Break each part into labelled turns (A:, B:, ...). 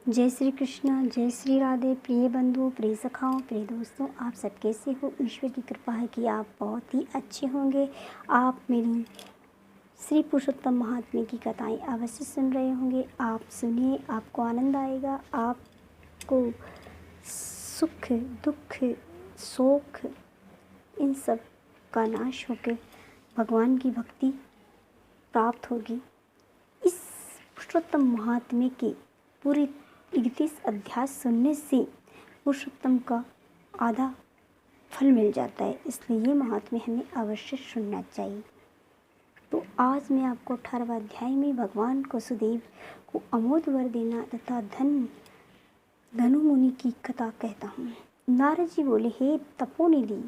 A: जय श्री कृष्ण, जय श्री राधे। प्रिय बंधुओं, प्रिय सखाओं, प्रिय दोस्तों, आप सब कैसे हो? ईश्वर की कृपा है कि आप बहुत ही अच्छे होंगे। आप मेरी श्री पुरुषोत्तम महात्म्य की कथाएं अवश्य सुन रहे होंगे। आप सुनिए, आपको आनंद आएगा। आपको सुख, दुख, शोक इन सब का नाश होकर भगवान की भक्ति प्राप्त होगी। इस पुरुषोत्तम महात्म्य की पूरी 31 अध्याय सुनने से पुरुषोत्तम का आधा फल मिल जाता है, इसलिए ये महात्म्य हमें अवश्य सुनना चाहिए। तो आज मैं आपको 18वां अध्याय में भगवान को सुदेव को अमोघ वर देना तथा धनु मुनि की कथा कहता हूँ। नारद जी बोले, हे तपोनिधि,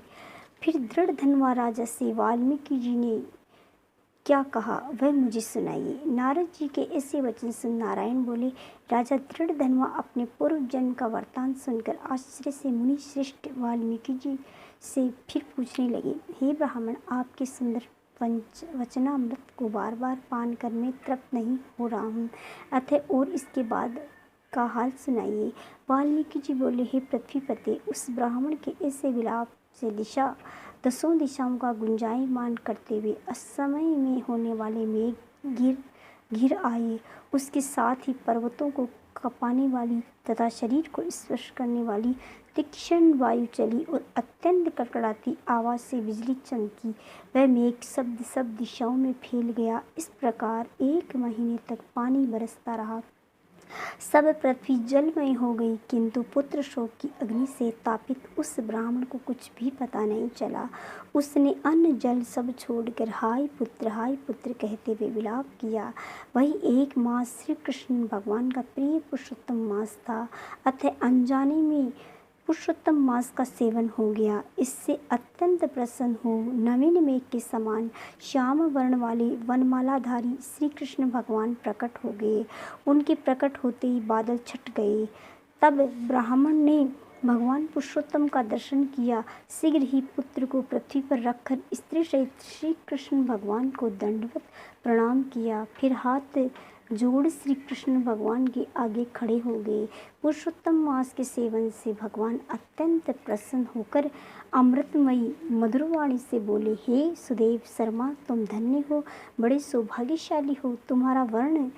A: फिर दृढ़ धनवा राजा से वाल्मीकि जी ने क्या कहा वह मुझे सुनाइए। नारद जी के ऐसे वचन सुन नारायण बोले, राजा दृढ़ धनवा अपने पूर्व जन्म का वृत्तांत सुनकर आश्चर्य से मुनि श्रेष्ठ वाल्मीकि जी से फिर पूछने लगे, हे ब्राह्मण, आपके सुंदर वचनामृत को बार बार पान कर मैं तृप्त नहीं हो रहा हूँ, अतः और इसके बाद का हाल सुनाइए। वाल्मीकि जी बोले, हे पृथ्वीपते, उस ब्राह्मण के ऐसे विलाप से दसों दिशाओं का गुंजायमान करते हुए असमय में होने वाले मेघ घिर आए। उसके साथ ही पर्वतों को कपाने वाली तथा शरीर को स्पर्श करने वाली तीक्ष्ण वायु चली और अत्यंत कड़कड़ाती आवाज़ से बिजली चमकी। वह मेघ सब दिशाओं में फैल गया। इस प्रकार 1 महीने तक पानी बरसता रहा। सब पृथ्वी जलमय हो गई, किंतु पुत्र शोक की अग्नि से तापित उस ब्राह्मण को कुछ भी पता नहीं चला। उसने अन्न जल सब छोड़कर हाय पुत्र कहते हुए विलाप किया। वही 1 मास श्री कृष्ण भगवान का प्रिय पुरुषोत्तम मास था, अतः अनजाने में पुरुषोत्तम मास का सेवन हो गया। इससे अत्यंत प्रसन्न हो नवीन मेघ के समान श्याम वर्ण वाले वनमालाधारी श्री कृष्ण भगवान प्रकट हो गए। उनके प्रकट होते ही बादल छट गए। तब ब्राह्मण ने भगवान पुरुषोत्तम का दर्शन किया। शीघ्र ही पुत्र को पृथ्वी पर रखकर स्त्री सहित श्री कृष्ण भगवान को दंडवत प्रणाम किया। फिर हाथ जोड़ श्री कृष्ण भगवान के आगे खड़े हो गए। पुरुषोत्तम मास के सेवन से भगवान अत्यंत प्रसन्न होकर अमृतमयी मधुरवाणी से बोले, हे सुदेव शर्मा, तुम धन्य हो, बड़े सौभाग्यशाली हो। तुम्हारा वर्ण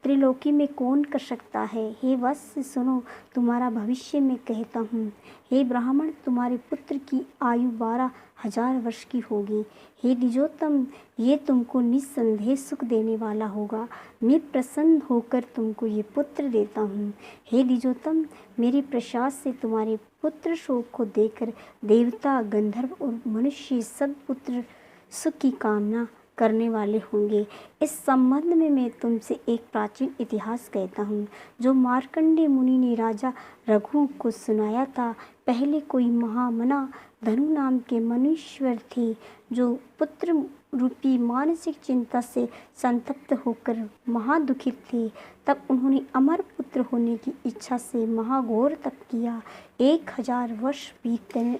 A: त्रिलोकी में कौन कर सकता है। हे वत्स सुनो, तुम्हारा भविष्य में कहता हूँ। हे ब्राह्मण, तुम्हारे पुत्र की आयु 12,000 वर्ष की होगी। हे द्विजोत्तम, ये तुमको निस्संदेह सुख देने वाला होगा। मैं प्रसन्न होकर तुमको ये पुत्र देता हूँ। हे द्विजोत्तम, मेरे प्रसाद से तुम्हारे पुत्र शोक को देखकर देवता, गंधर्व और मनुष्य सब पुत्र सुख की कामना करने वाले होंगे। इस संबंध में मैं तुमसे एक प्राचीन इतिहास कहता हूँ, जो मार्कंडेय मुनि ने राजा रघु को सुनाया था। पहले कोई महामना धनु नाम के मनुष्य थे, जो पुत्र रूपी मानसिक चिंता से संतप्त होकर महादुखित थे। तब उन्होंने अमर पुत्र होने की इच्छा से महाघोर तप किया। 1000 वर्ष बीतने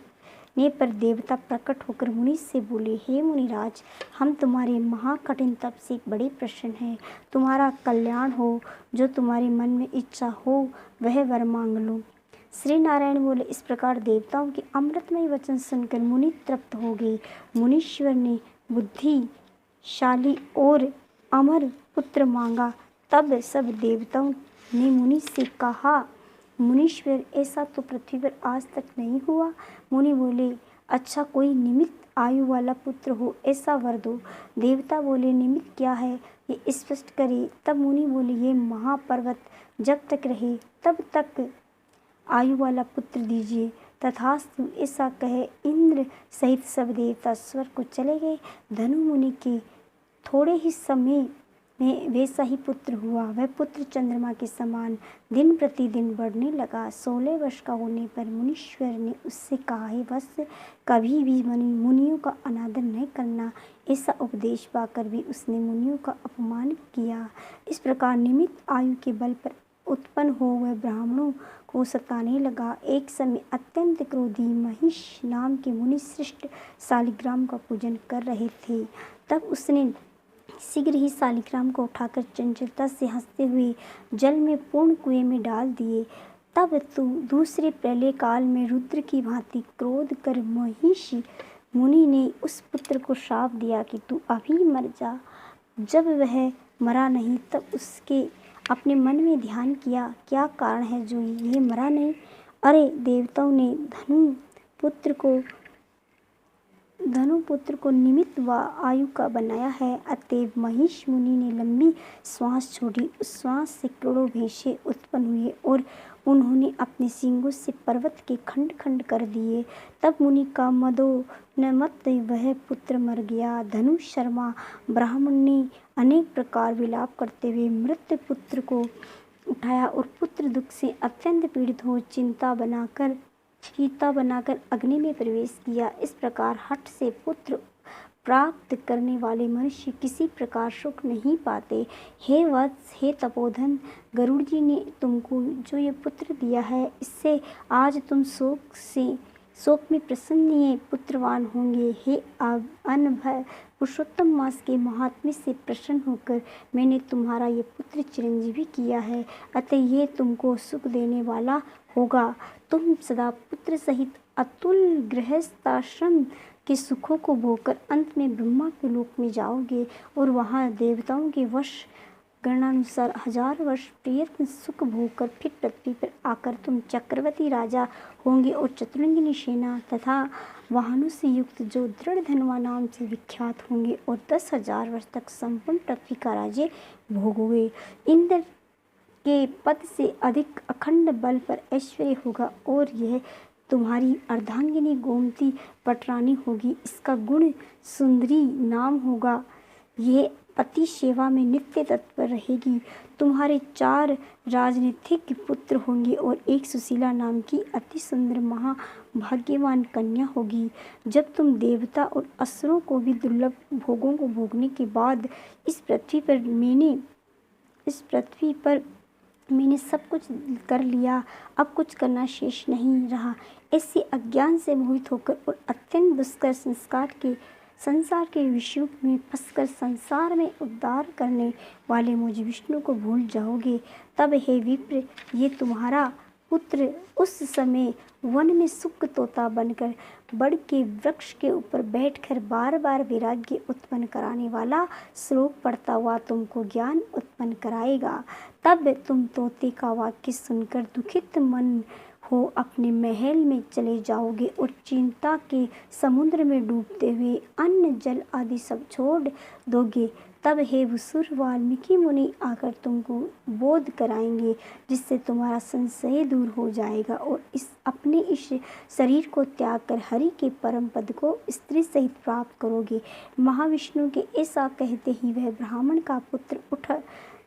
A: पर देवता प्रकट होकर मुनि से बोले, हे मुनिराज, हम तुम्हारे महाकठिन तप से बड़े प्रसन्न हैं। तुम्हारा कल्याण हो, जो तुम्हारे मन में इच्छा हो वह वर मांग लो। श्री नारायण बोले, इस प्रकार देवताओं के अमृतमय वचन सुनकर मुनि तृप्त हो गए। मुनीश्वर ने बुद्धिशाली और अमर पुत्र मांगा। तब सब देवताओं ने मुनि से कहा, मुनीश्वर, ऐसा तो पृथ्वी पर आज तक नहीं हुआ। मुनि बोले, अच्छा, कोई निमित्त आयु वाला पुत्र हो ऐसा वर दो। देवता बोले, निमित्त क्या है, ये स्पष्ट करे। तब मुनि बोले, ये महापर्वत जब तक रहे तब तक आयु वाला पुत्र दीजिए। तथास्तु, ऐसा कहे इंद्र सहित सब देवता स्वर्ग को चले गए। धनु मुनि के थोड़े ही समय में वैसा ही पुत्र हुआ। वह पुत्र चंद्रमा के समान दिन प्रतिदिन बढ़ने लगा। 16 वर्ष का होने पर मुनीश्वर ने उससे कहा, हे वत्स, कभी भी मुनियों का अनादर नहीं करना। ऐसा उपदेश पाकर भी उसने मुनियों का अपमान किया। इस प्रकार निमित्त आयु के बल पर उत्पन्न हो वह ब्राह्मणों को सताने लगा। एक समय अत्यंत क्रोधी महिष नाम के मुनि श्रेष्ठ शालिग्राम का पूजन कर रहे थे। तब उसने शीघ्र ही शालिग्राम को उठाकर चंचलता से हंसते हुए जल में पूर्ण कुएं में डाल दिए। तब तू दूसरे प्रलय काल में रुद्र की भांति क्रोध कर महिषी मुनि ने उस पुत्र को श्राप दिया कि तू अभी मर जा। जब वह मरा नहीं तब उसके अपने मन में ध्यान किया, क्या कारण है जो ये मरा नहीं? अरे, देवताओं ने धनु पुत्र को निमित्त व आयु का बनाया है। अतएव महिष मुनि ने लंबी श्वास छोड़ी। उस श्वास से करोड़ों भैंसे उत्पन्न हुए और उन्होंने अपने सींगों से पर्वत के खंड खंड कर दिए। तब मुनि का मदोन्मत्त वह पुत्र मर गया। धनु शर्मा ब्राह्मण ने अनेक प्रकार विलाप करते हुए मृत पुत्र को उठाया और पुत्र दुख से अत्यंत पीड़ित हो चीता बनाकर अग्नि में प्रवेश किया। इस प्रकार हठ से पुत्र प्राप्त करने वाले मनुष्य किसी प्रकार सुख नहीं पाते। हे वत्स, हे तपोधन, गरुड़ जी ने तुमको जो ये पुत्र दिया है, इससे आज तुम शोक में प्रसन्नीय पुत्रवान होंगे। हे अनभय पुरुषोत्तम मास के महात्म्य से प्रसन्न होकर मैंने तुम्हारा ये पुत्र चिरंजीवी किया है, अतः ये तुमको सुख देने वाला होगा। तुम सदा पुत्र सहित अतुल गृहस्थाश्रम के सुखों को भोगकर अंत में ब्रह्मा के लोक में जाओगे और वहाँ देवताओं के वश गणनानुसार 1000 वर्ष प्रयत्न सुख भोगकर फिर पृथ्वी पर आकर तुम चक्रवर्ती राजा होंगे और चतुरंगिनी सेना तथा वाहनों से युक्त जो दृढ़ धनवा नाम से विख्यात होंगे और 10,000 वर्ष तक संपूर्ण पृथ्वी का राज्य भोगोगे। इंद्र के पद से अधिक अखंड बल पर ऐश्वर्य होगा और यह तुम्हारी अर्धांगिनी गोमती पटरानी होगी। इसका गुण सुंदरी नाम होगा। यह पति सेवा में नित्य तत्पर रहेगी। तुम्हारे 4 राजनीतिक पुत्र होंगे और एक सुशीला नाम की अति सुंदर महाभाग्यवान कन्या होगी। जब तुम देवता और असुरों को भी दुर्लभ भोगों को भोगने के बाद इस पृथ्वी पर मैंने सब कुछ कर लिया, अब कुछ करना शेष नहीं रहा, ऐसे अज्ञान से मोहित होकर और अत्यंत दुष्कर संसार के विषयों में फंसकर संसार में उद्धार करने वाले मुझ विष्णु को भूल जाओगे। तब हे विप्र, ये तुम्हारा पुत्र उस समय वन में सुख तोता बनकर बड़ के वृक्ष के ऊपर बैठकर बार बार वैराग्य उत्पन्न कराने वाला श्लोक पढ़ता हुआ तुमको ज्ञान उत्पन्न कराएगा। तब तुम तोते का वाक्य सुनकर दुखित मन हो अपने महल में चले जाओगे और चिंता के समुद्र में डूबते हुए अन्न जल आदि सब छोड़ दोगे। तब हे भूसुर वाल्मीकि मुनि आकर तुमको बोध कराएंगे, जिससे तुम्हारा संशय दूर हो जाएगा और अपने इस शरीर को त्याग कर हरि के परम पद को स्त्री सहित प्राप्त करोगे। महाविष्णु के ऐसा कहते ही वह ब्राह्मण का पुत्र उठ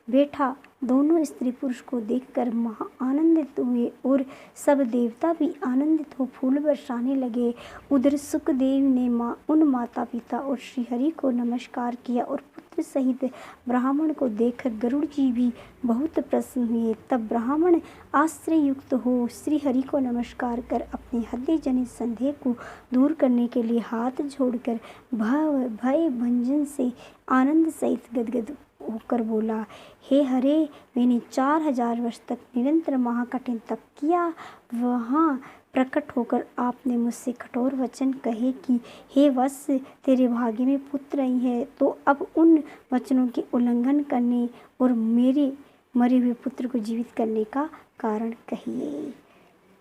A: बैठा। दोनों स्त्री पुरुष को देखकर महा आनंदित हुए और सब देवता भी आनंदित हो फूल बरसाने लगे। उधर सुखदेव ने उन माता पिता और श्रीहरि को नमस्कार किया और पुत्र सहित ब्राह्मण को देखकर गरुड़ जी भी बहुत प्रसन्न हुए। तब ब्राह्मण आश्चर्य युक्त हो श्रीहरि को नमस्कार कर अपने हृदय जनित संदेह को दूर करने के लिए हाथ जोड़कर भय भंजन से आनंद सहित गदगद होकर बोला, हे हरे, मैंने 4000 वर्ष तक निरंतर महाकठिन तप किया। वहाँ प्रकट होकर आपने मुझसे कठोर वचन कहे कि हे वत्स, तेरे भाग्य में पुत्र नहीं है, तो अब उन वचनों के उल्लंघन करने और मेरे मरे हुए पुत्र को जीवित करने का कारण कहिए।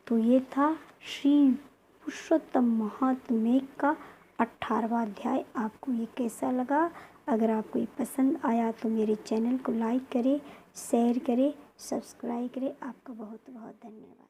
A: तो ये था श्री पुरुषोत्तम महात्म्य का 18वां अध्याय। आपको ये कैसा लगा? अगर आपको ये पसंद आया तो मेरे चैनल को लाइक करें, शेयर करें, सब्सक्राइब करें। आपका बहुत बहुत धन्यवाद।